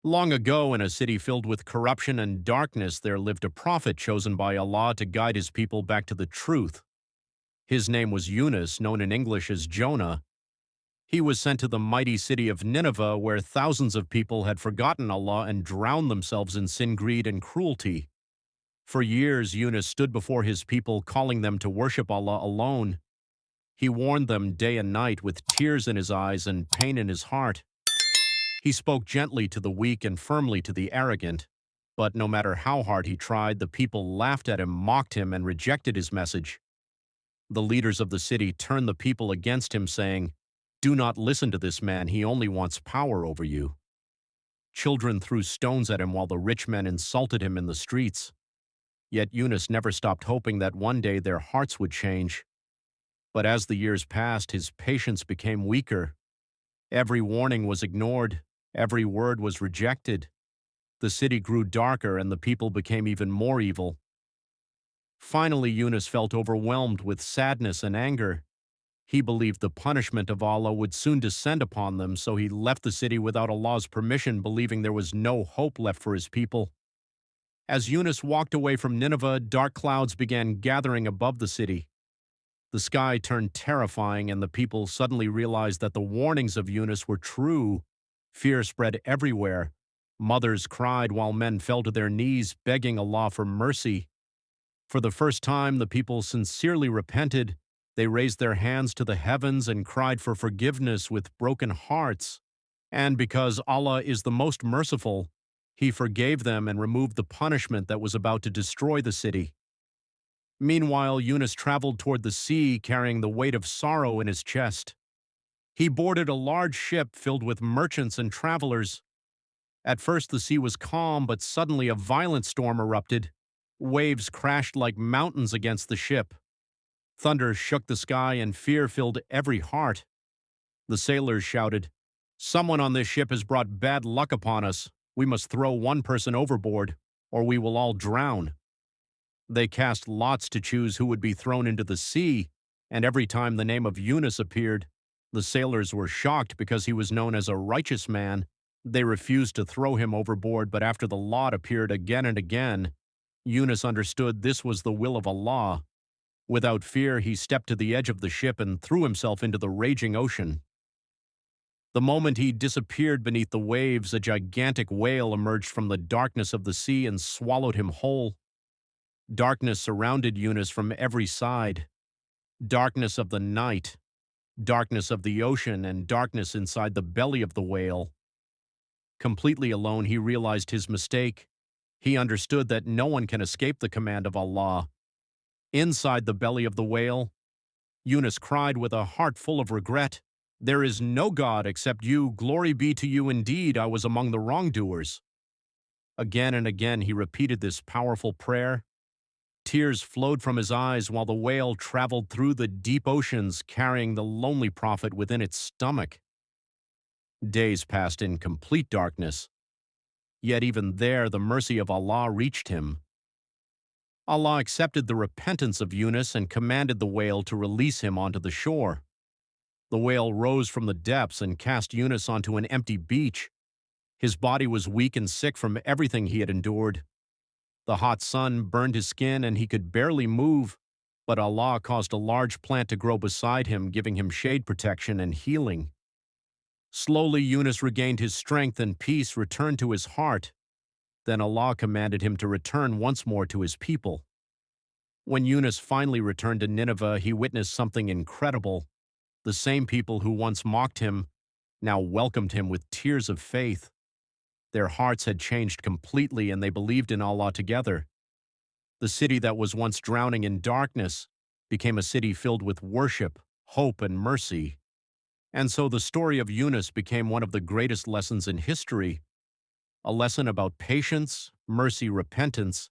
Long ago, in a city filled with corruption and darkness, there lived a prophet chosen by Allah to guide his people back to the truth. His name was Yunus, known in English as Jonah. He was sent to the mighty city of Nineveh, where thousands of people had forgotten Allah and drowned themselves in sin, greed, and cruelty. For years, Yunus stood before his people, calling them to worship Allah alone. He warned them day and night with tears in his eyes and pain in his heart. He spoke gently to the weak and firmly to the arrogant. But no matter how hard he tried, the people laughed at him, mocked him, and rejected his message. The leaders of the city turned the people against him, saying, "Do not listen to this man, he only wants power over you." Children threw stones at him while the rich men insulted him in the streets. Yet Yunus never stopped hoping that one day their hearts would change. But as the years passed, his patience became weaker. Every warning was ignored. Every word was rejected. The city grew darker and the people became even more evil. Finally, Yunus felt overwhelmed with sadness and anger. He believed the punishment of Allah would soon descend upon them, so he left the city without Allah's permission, believing there was no hope left for his people. As Yunus walked away from Nineveh, dark clouds began gathering above the city. The sky turned terrifying, and the people suddenly realized that the warnings of Yunus were true. Fear spread everywhere. Mothers cried while men fell to their knees, begging Allah for mercy. For the first time, the people sincerely repented. They raised their hands to the heavens and cried for forgiveness with broken hearts. And because Allah is the most merciful, He forgave them and removed the punishment that was about to destroy the city. Meanwhile, Yunus traveled toward the sea, carrying the weight of sorrow in his chest. He boarded a large ship filled with merchants and travelers. At first, the sea was calm, but suddenly a violent storm erupted. Waves crashed like mountains against the ship. Thunder shook the sky and fear filled every heart. The sailors shouted, "Someone on this ship has brought bad luck upon us. We must throw one person overboard, or we will all drown." They cast lots to choose who would be thrown into the sea, and every time the name of Yunus appeared, the sailors were shocked because he was known as a righteous man. They refused to throw him overboard, but after the lot appeared again and again, Yunus understood this was the will of Allah. Without fear, he stepped to the edge of the ship and threw himself into the raging ocean. The moment he disappeared beneath the waves, a gigantic whale emerged from the darkness of the sea and swallowed him whole. Darkness surrounded Yunus from every side. Darkness of the night, darkness of the ocean, and darkness inside the belly of the whale. Completely alone, he realized his mistake. He understood that no one can escape the command of Allah. Inside the belly of the whale, Yunus cried with a heart full of regret, "There is no God except you. Glory be to you indeed. I was among the wrongdoers." Again and again he repeated this powerful prayer. Tears flowed from his eyes while the whale traveled through the deep oceans, carrying the lonely prophet within its stomach. Days passed in complete darkness. Yet even there, the mercy of Allah reached him. Allah accepted the repentance of Yunus and commanded the whale to release him onto the shore. The whale rose from the depths and cast Yunus onto an empty beach. His body was weak and sick from everything he had endured. The hot sun burned his skin and he could barely move, but Allah caused a large plant to grow beside him, giving him shade protection and healing. Slowly, Yunus regained his strength and peace returned to his heart. Then Allah commanded him to return once more to his people. When Yunus finally returned to Nineveh, he witnessed something incredible. The same people who once mocked him now welcomed him with tears of faith. Their hearts had changed completely and they believed in Allah together. The city that was once drowning in darkness became a city filled with worship, hope, and mercy. And so the story of Yunus became one of the greatest lessons in history, a lesson about patience, mercy, repentance,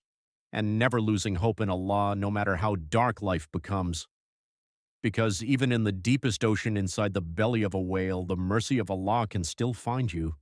and never losing hope in Allah no matter how dark life becomes. Because even in the deepest ocean inside the belly of a whale, the mercy of Allah can still find you.